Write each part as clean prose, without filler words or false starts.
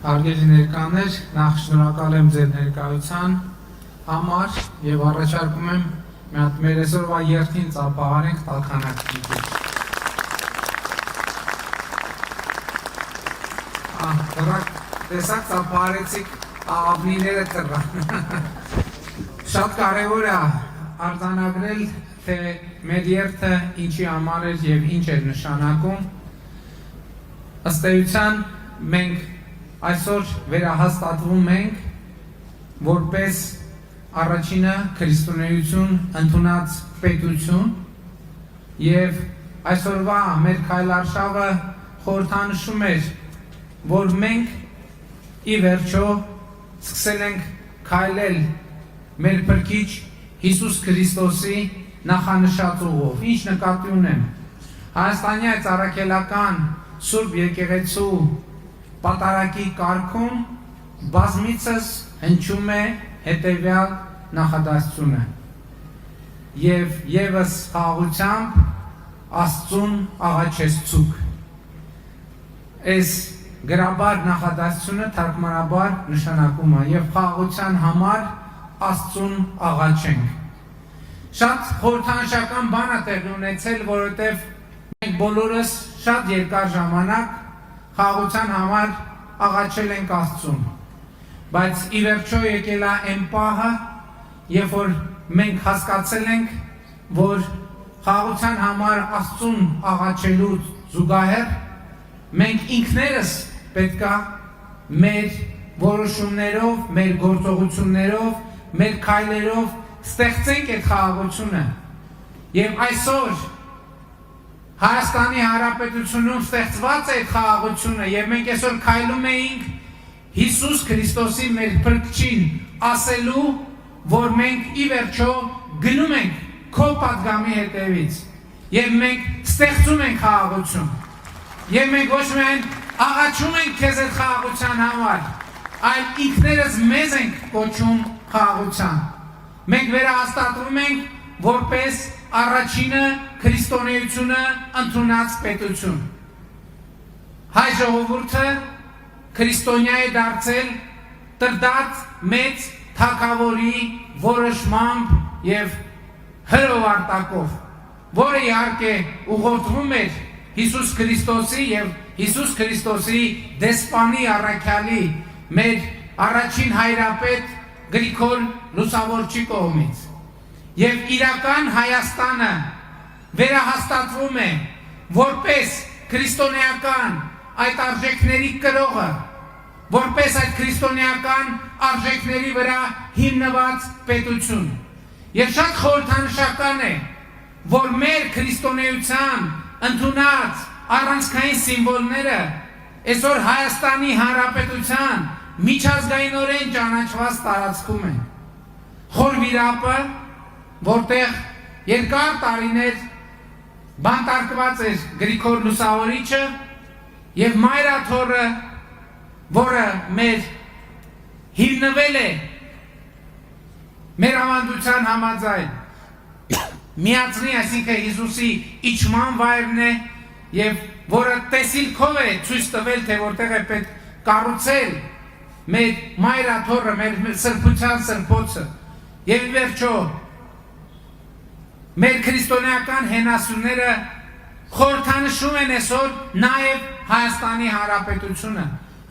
Հարգելի ներկաներ, նախ շնորհակալ եմ ձեր ներկայության համար եւ առաջարկում եմ մի հատ մեր այսօրվա երթին ծափահարենք տաքանակի մեջ։ Դրանք տեսակ ծափահարեցիք աղավնիները տրվա։ Շատ կարևոր է արձանագրել, թե մեր երթը ինչի համար էր եւ ինչ էր նշանակում։ Ըստ էության մենք այսօր վերահաստատվում ենք որպես առաջինը քրիստոնեություն ընդունած պետություն եւ այսօրվա մեր քայլարշավը խորհրդանշում էր, որ մենք ի վերջո սկսել ենք քայլել մեր Փրկիչ Հիսուս Քրիստոսի նախանշած ուղով։ Ինչ նկատի ունեմ։ Հայաստանի այս առաքելական Սուրբ Եկեղեցու պատարագի կարգում բազմիցս հնչում է հետևյալ նախադասությունը. եւ եւս խաղաղությամբ Աստծուն աղաչեցուք։ Այս գրաբար նախադասությունը թարգմանաբար նշանակում է եւ խաղաղության համար Աստծուն աղաչենք։ Շատ խորհրդանշական բան է տեղի ունեցել, որովհետեւ մենք բոլորս շատ երկար ժամանակ խաղաղության համար աղաչել ենք Աստծուն։ Բայց ի վերջո եկել է այն պահը, երբ որ մենք հասկացել ենք, որ խաղաղության համար Աստծուն աղաչելու զուգահեռ մենք ինքներս պետքա մեր որոշումներով, մեր գործողություններով, մեր քայլերով ստեղծենք այդ խաղաղությունը։ Եվ այսօր Հայաստանի Հանրապետությունում ստեղծված է այդ խաղաղությունը եւ մենք այսօր քայլում էինք Հիսուս Քրիստոսի մեր Փրկչին ասելու, որ մենք ի վերջո գնում ենք քո պատգամի հետևից եւ մենք ստեղծում ենք խաղաղություն։ Եվ մենք ոչ միայն աղաչում ենք քեզ այդ խաղաղության համար, այլ ինքներս մեզ ենք կոչում խաղաղության։ Մենք վերահաստատվում ենք որպես առաջինը քրիստոնեությունը ընդունած պետություն։ Հայ ժողովուրդը քրիստոնյա է դարձել տրդած մեծ թագավորի որոշմամբ եւ հրովարտակով, որը իհարկե ուղղորդվում էր Հիսուս Քրիստոսի եւ Հիսուս Քրիստոսի դեսպանի առաքյալի մեր առաջին հայրապետ Գրիգոր Լուսավորչի կողմից։ Եվ իրական Հայաստանը վերահաստատվում է որպես քրիստոնեական այդ արժեքների կրողը, որպես այդ քրիստոնեական արժեքների վրա հիմնված պետություն։ Եվ շատ խորհրդանշական է, որ մեր քրիստոնեության ընդունած առանցքային սիմվոլները այսօր Հայաստանի Հանրապետության միջազգայինորեն ճանաչված տարածքում են։ Խորվիրապը, որտեղ երկար տարիներ բանտարկված էր Գրիգոր Լուսավորիչը, եւ Մայրաթորը, որը մեր հիմնվել է մեր ավանդության համաձայն միացնի, այսինքն Հիսուսի իջման վայրն է եւ որը տեսիլքով է ցույց տվել, թե որտեղ է պետք կառուցել մեր Մայրաթորը, մեր սրբության սրբոցը։ Եվ ի վերջո մեր քրիստոնեական հենասյուները խորհրդանշում են այսօր նաեւ Հայաստանի Հանրապետությունը։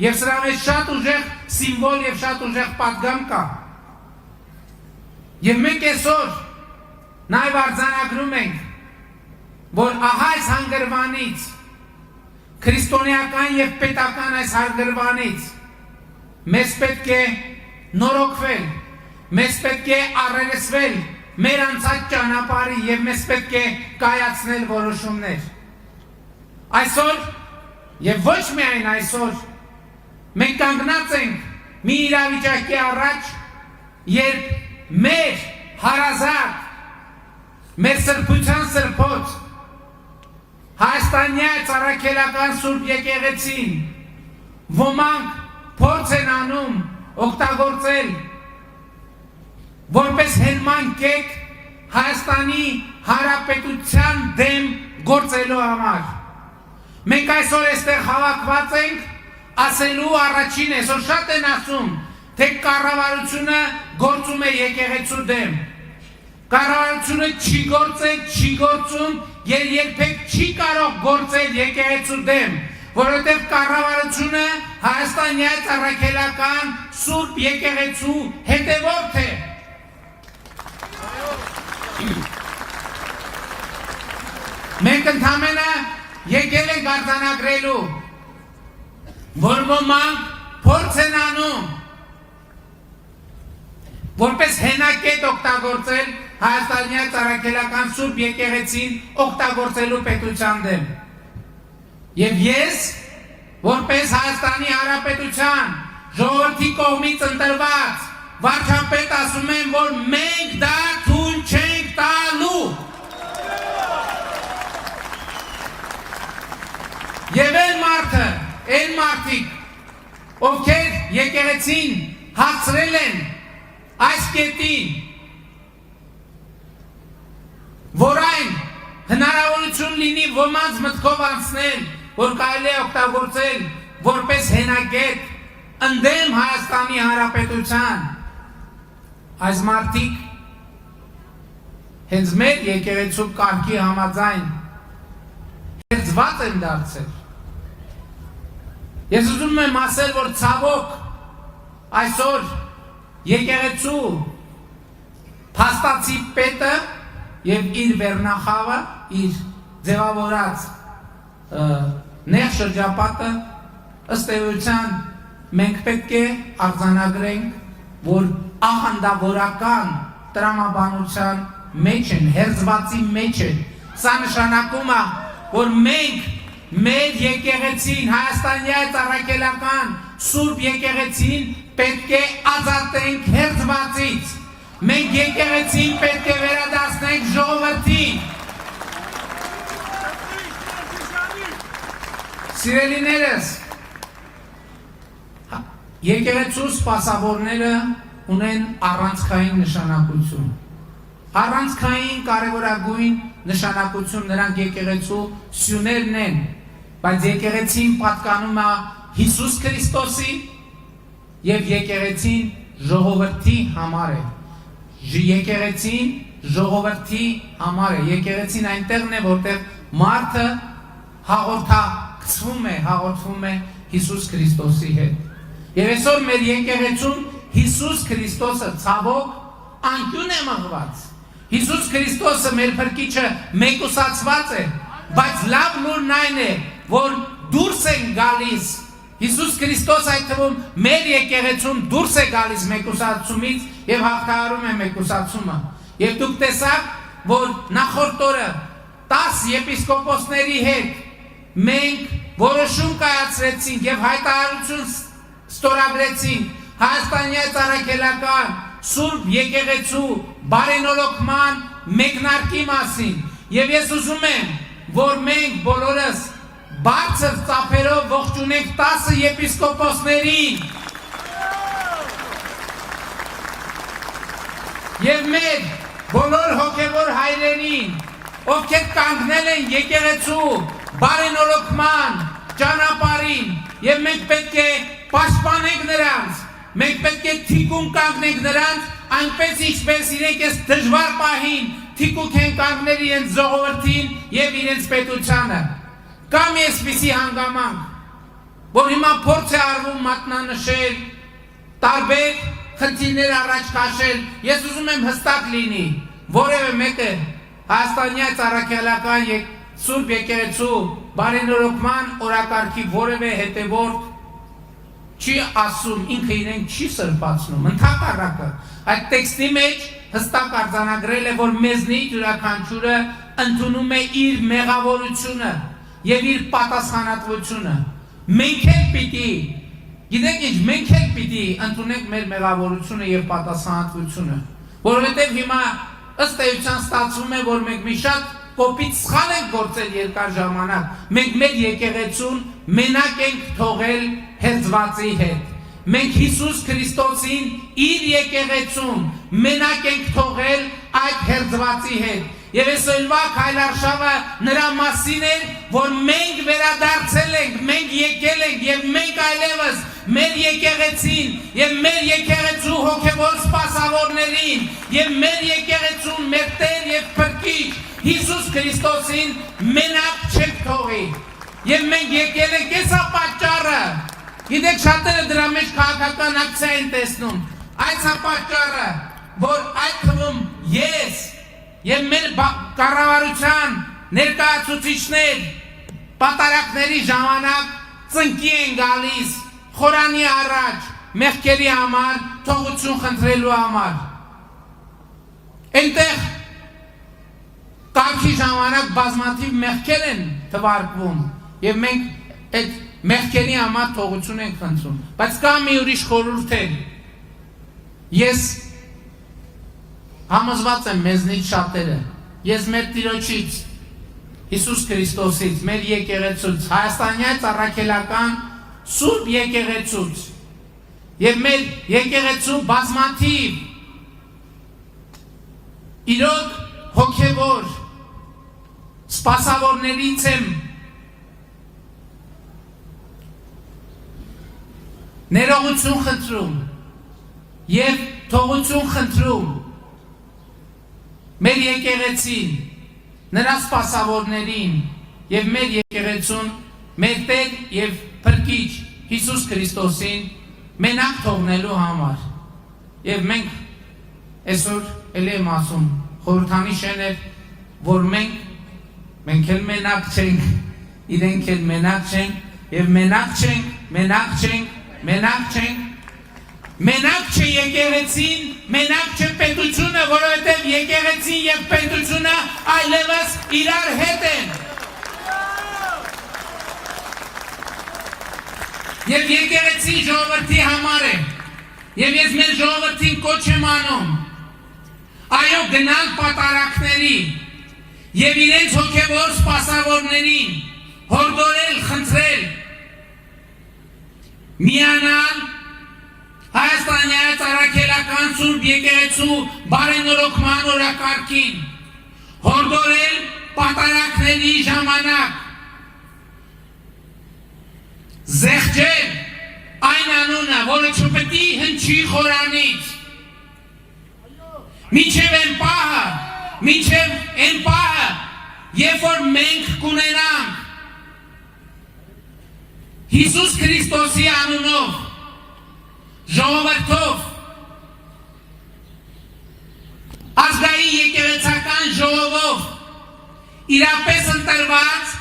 Եվ սրա մեջ շատ ուժեղ սիմվոլ եւ շատ ուժեղ պատգամ կա։ Եվ մենք այսօր նաեւ արձանագրում ենք, որ ահա այս հանգրվանից, քրիստոնեական եւ պետական այս հանգրվանից մեզ պետք է նորոգվել, մեզ պետք է առերեսվել մեր անցած ճանապարհի եւ մեզ պետք է կայացնել որոշումներ։ Այսօր եւ ոչ միայն այսօր մենք կանգնած ենք մի իրավիճակի առաջ, երբ մեր հարազատ, մեր սրբության սրբոց Հայաստանի առաքելական Սուրբ Եկեղեցին ոմանք փորձ են անում օգտագործել որպես հենման կետ Հայաստանի Հանրապետության դեմ գործելու համար։ Մենք այսօր այստեղ հավաքված ենք ասելու առաջին է, որ շատ են ասում, թե կառավարությունը գործում է եկեղեցու դեմ։ Կառավարությունը չի գործել, չի գործում եւ երբեք չի կարող գործել եկեղեցու դեմ, որովհետեւ կառավարությունը Հայաստանյան առաքելական Սուրբ եկեղեցու հետևորդ է։ Մենք ընդհանրապես եկել ենք արձանագրելու, որ ոմանք փորձ են անում որպես հենակետ օգտագործել Հայաստանյան առաքելական Սուրբ եկեղեցին օգտագործելու պետության դեմ։ Եվ ես, որպես Հայաստանի Հանրապետության ժողովրդի կողմից ընտրված վարչապետ ասում եմ, որ մենք դա թույլ չենք տալու։ Եվ այն մարդիկ, ովքեր եկեղեցին հասցրել են այս կետին, որ այն հնարավորություն լինի ոմանց մտքով անցնել, որ կարելի է օգտագործել որպես հենակետ ընդդեմ Հայաստանի Հանրապետության, այս մարդիկ հենց մեր եկեղեցու կարգի համաձայն հերձված են դարձել։ Ես ուզում եմ ասել, որ ցավոք այսօր եկեղեցու փաստացի պետը եւ իր վերնախավը, իր ձևավորած նեղ շրջապատը ըստ էության մենք պետք է արձանագրենք, որ աղանդավորական տրամաբանության մեջ են, հերձվածի մեջ են։ Սա նշանակում է, որ մենք մեր եկեղեցին, Հայաստանյան առաքելական Սուրբ եկեղեցին պետք է ազատենք հերձվածից։ Մենք եկեղեցին պետք է վերադարձնենք ժողովրդին։ Սիրելիներս, եկեղեցու սպասավորները ունեն առանցքային նշանակություն։ Առանցքային կարևորագույն նշանակություն նրանք եկեղեցու սյուներն են, բայց եկեղեցին պատկանում է Հիսուս Քրիստոսի եւ եկեղեցին ժողովրդի համար է։ Եկեղեցին ժողովրդի համար է։ Եկեղեցին այնտեղն է, որտեղ մարդը հաղորդվում է Հիսուս Քրիստոսի հետ։ Եվ այսօր մեր եկեղեցում Հիսուս Քրիստոսը ցավոք անկյուն է մղված։ Հիսուս Քրիստոսը մեր փրկիչը մեկուսացված է, բայց լավ լուրն այն է, որ դուրս են գալիս Հիսուս Քրիստոս այդ թվում մեր եկեղեցում դուրս է գալիս մեկուսացումից եւ հաղթահարում է մեկուսացումը։ Եվ դուք տեսաք, որ նախորդ օրը 10 եպիսկոպոսների հետ մենք որոշում կայացրեցինք եւ հայտարարություն ստորագրեցինք Հայաստանյան առաքելական Սուրբ եկեղեցու բարենորոգման մեկնարկի մասին։ Եվ ես ուզում եմ, որ մենք բոլորս բարձր ծափերով ողջունենք 10 եպիսկոպոսներին եւ մեր բոլոր հոգեվոր հայրերին, ովքեր կանգնել են եկեղեցու բարենորոգման ճանապարհին, եւ մենք պետք է պաշտպանենք նրանց, մենք պետք է թիկուն կանգնենք նրանց, այնպես ինչպես իրենք այս դժվար պահին թիկուկ են կանգնել իրենց ժողովրդին եւ իրենց պետությանը։ Կամ այսպիսի հանգամանք, որ հիմա փորձ է արվում մատնանշել, տարբեր խնդիրներ առաջ քաշել, ես ուզում եմ հստակ լինի, որևէ մեկը Հայաստանյան առաքելական Սուրբ եկեղեցու բարենորոգման օրակարգի որևէ հետևորդ չի ասում, ինքը իրեն չի սրբացնում, ընդհակառակը այդ տեքստի մեջ հստակ արձանագրել է, որ մեզնից յուրաքանչյուրը ընդունում է իր մեղավորությունը եւ իր պատասխանատվությունը։ Մենք էլ պիտի, գիտեք ինչ, մենք էլ պիտի ընդունենք մեր մեղավորությունը եւ պատասխանատվությունը, որովհետեւ հիմա ըստ էության ստացվում է, որ մենք մի շատ կոպիտ սխալ ենք գործել երկար ժամանակ։ Մենք մեր եկեղեցուն մենակ ենք թողել հերձվածի հետ։ Մենք Հիսուս Քրիստոսին իր եկեղեցուն մենակ ենք թողել այդ հերձվածի հետ։ Եվ այսօրվա քայլարշավը նրա մասին է, որ մենք վերադարձել ենք, մենք եկել ենք եւ մենք այլևս մեր եկեղեցին եւ մեր եկեղեցու հոգեվոր սպասավորներին եւ մեր եկեղեցուն մեր Տեր եւ Փրկիչ Հիսուս Քրիստոսին մենակ չենք թողի։ Եվ մենք եկել ենք այս պատճառը։ Գիտեք, շատերը դրա մեջ քաղաքական ակցիա են տեսնում։ Այս պատճառը, որ այդ թվում ես եւ մեր կառավարության ներկայացուցիչներ պատարակների ժամանակ ծնկի են գալիս խորանի առաջ մեղքերի համար, թողություն խնդրելու համար։ Այնտեղ կարգի ժամանակ բազմաթիվ մեղքեր են թվարկվում եւ մենք այդ մեղքերի համար թողություն ենք խնդրում։ Բայց կա մի ուրիշ խորհուրդ է։ Ես համոզված եմ մեզնից շատերը, ես մեր Տիրոջից Հիսուս Քրիստոսից, մեր եկեղեցուց, հայաստանյան առաքելական Սուրբ եկեղեցուց եւ մեր եկեղեցու բազմաթիվ իրոք հոգեվոր սպասավորներից եմ ներողություն խնդրում եւ թողություն խնդրում մեր եկեղեցին, նրա սպասավորներին եւ մեր եկեղեցուն, մեր Տեր եւ Փրկիչ Հիսուս Քրիստոսին մենակ թողնելու համար։ Եվ մենք այսօր էլ եմ ասում, խորհրդանիշ էր, որ մենք էլ մենակ չենք, իրենք էլ մենակ չենք եւ մենակ չենք, Մենակ չէ եկեղեցին, մենակ չէ պետությունը, որովհետև եկեղեցին եւ պետությունը այլևս իրար հետ են։ Եվ եկեղեցին ժողովրդի համար է։ Եվ ես մեր ժողովրդին կոչ եմ անում։ Այո, գնալ պատարակների եւ իրենց հոգեվոր սպասավորներին հորդորել, խնդրել, միանալ Հայաստանյան առաքելական Սուրբ եկեղեցու բարենորոգման օրակարգին, հորդորել պատարակների ժամանակ, զեղչել այն անունը, որը չպետք է հնչի խորանից, մինչև այն պահը, երբ որ մենք կունենանք Հիսուս Քրիստոսի անունով ժողովրդով ազգային եկեղեցական ժողովով իրապես ընտրված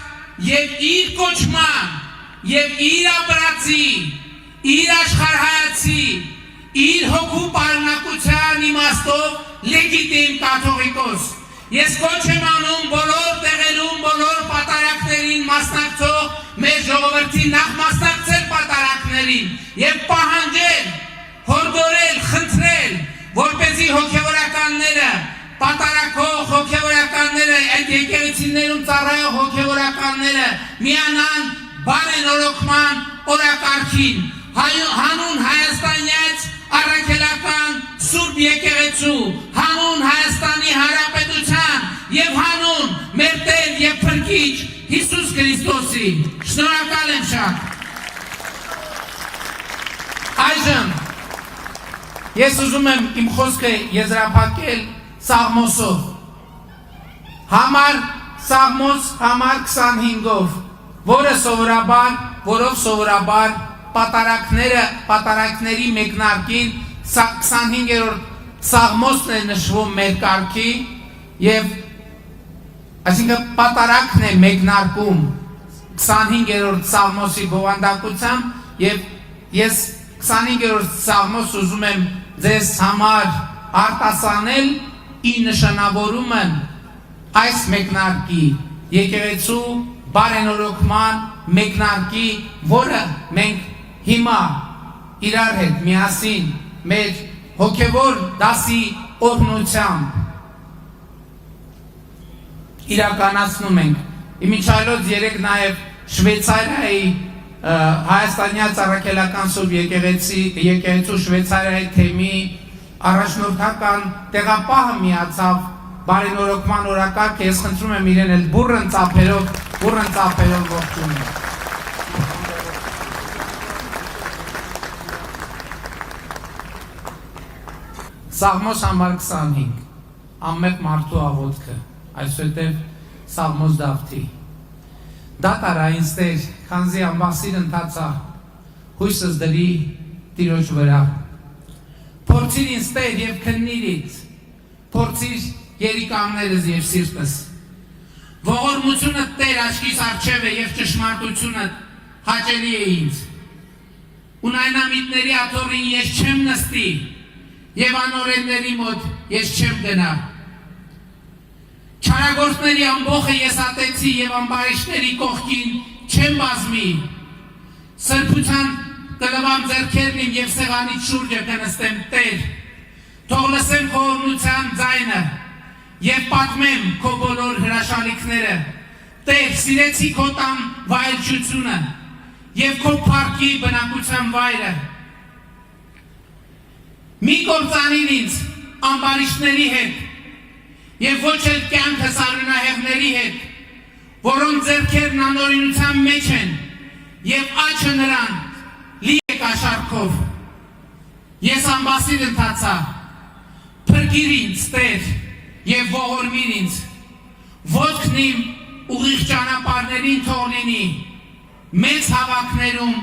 եւ իր կոչման եւ իր ապրածի, իր աշխարհայացի, իր հոգու պարունակության իմաստով լեգիտիմ կաթողիկոս։ Ես կոչ եմ անում բոլոր տեղերում, բոլոր պատարակներին մասնակցող մեր ժողովրդի նախ մասնակցել պատարակներին եւ պահանջել, հորդորել, խնդրել, որպեսզի հոգեվորականները, պատարակող հոգեվորականները, այդ եկեղեցիներում ծառայող հոգեվորականները միանան բարենորոգման օրակարգին, հանուն հայաստանյաց առաքելական Սուրբ եկեղեցու, հանուն Հայաստանի Հանրապետության եւ հանուն մեր Տեր եւ Փրկիչ Հիսուս Քրիստոսի։ Շնորհակալ եմ շատ։ Այժմ ես ուզում եմ իմ խոսքը եզրափակել Սաղմոսով։ Սաղմոս համար 25-ով, որով սովորաբար պատարակների մեկնարկին 25-րդ Սաղմոսն է նշվում մեր կարգի եւ այսինքն պատարակն է մեկնարկում 25-րդ Սաղմոսի բովանդակությամբ եւ ես 25-րդ Սաղմոս ուզում եմ ձեզ համար արտասանել ի նշանավորումը այս մեկնարկի եկեղեցու բարենորոգման մեկնարկի, որը մենք հիմա իրար հետ միասին մեր հոգևոր դասի օրհնությամբ իրականացնում ենք։ Իմիջայլոց երեք նաև Շվեյցարիայի Հայաստանյան առաքելական Սուրբ եկեղեցու Շվեյցարիայի թեմի առաջնորդական տեղապահը միացավ բարենորոգման օրակարգ, ես խնդրում եմ իրեն էլ բուրըն ծափերով ողջունել։ Սաղմոս համար 25, ամմեկ մարդու աղոտքը, այսուհետև Սաղմոս Դավթի։ Դատարա ինձ Տեր, քանզի ամբասիր ընթացա, հույսս դրի Տիրոջ վրա։ Փորձիր ինձ Տեր և քննիր ինձ, փորձիր երիկամներս և սիրտս։ Ողորմությունը Տեր աչքիս առջև է և ճշմարտությունը հաճելի է ինձ։ Ունայնամիտների աթոռին ես չեմ նստի, և անօրենների մոտ ես չեմ գնա։ Չարագործների ամբոխը ես ատեցի և ամբարիշտների կողքին չեմ բազմի։ Սրբության կլվամ ձեռքերն իմ և սեղանից շուրջը կնստեմ Տեր, թող լսեմ քո օրհնության ձայնը և պատմեմ քո բոլոր հրաշալիքները։ Տեր, սիրեցի քո տան վայելչությունը և քո փառքի բնակության վայրը։ Մի կործանիր ինձ ամբարիշտների հետ և ոչ էլ կյանքս արյունահեղների հետ, որոնց ձեռքերն անօրինության մեջ են և աչքը նրան լի է կաշառքով։ Ես ամբասիր ընթացա, փրկիր ինձ Տեր և ողորմիր ինձ, ոտքն իմ ուղիղ ճանապարհներին թող լինի, մեծ հավաքներում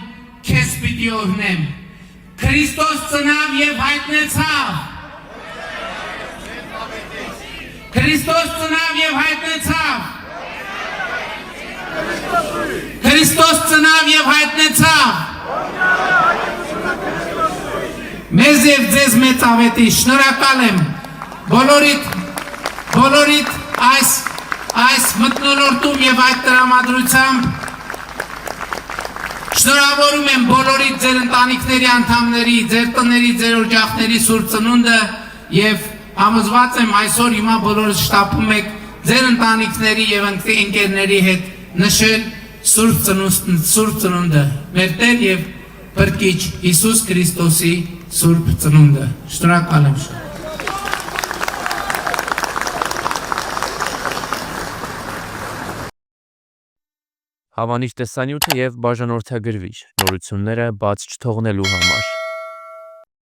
քեզ պիտի օրհնեմ։ Քրիստոս ծնավ և հայտնեցավ։ Քրիստոս ծնավ և հայտնեցավ։ Քրիստոս ծնավ և հայտնեցավ։ Մեզ և ձեզ մեծ ավետի, շնորհակալ եմ բոլորիդ այս մթնոլորտում և այդ տրամադրությամբ շնորհավորում եմ բոլորիդ ձեր ընտանիքների անդամների, ձեր տների, ձեր օջախների Սուրբ Ծնունդը և համոզված եմ այսօր հիմա բոլորս շտապում եք ձեր ընտանիքների և ընկերների հետ նշել Սուրբ Ծնունդը, մեր Տեր և Փրկիչ Հիսուս Քրիստոսի Սուրբ Ծնունդը։ Շնորհակալ եմ շատ։ Հավանիչ տեսանյութը և բաժանորդագրվիչ նորությունները բաց չթողնելու համար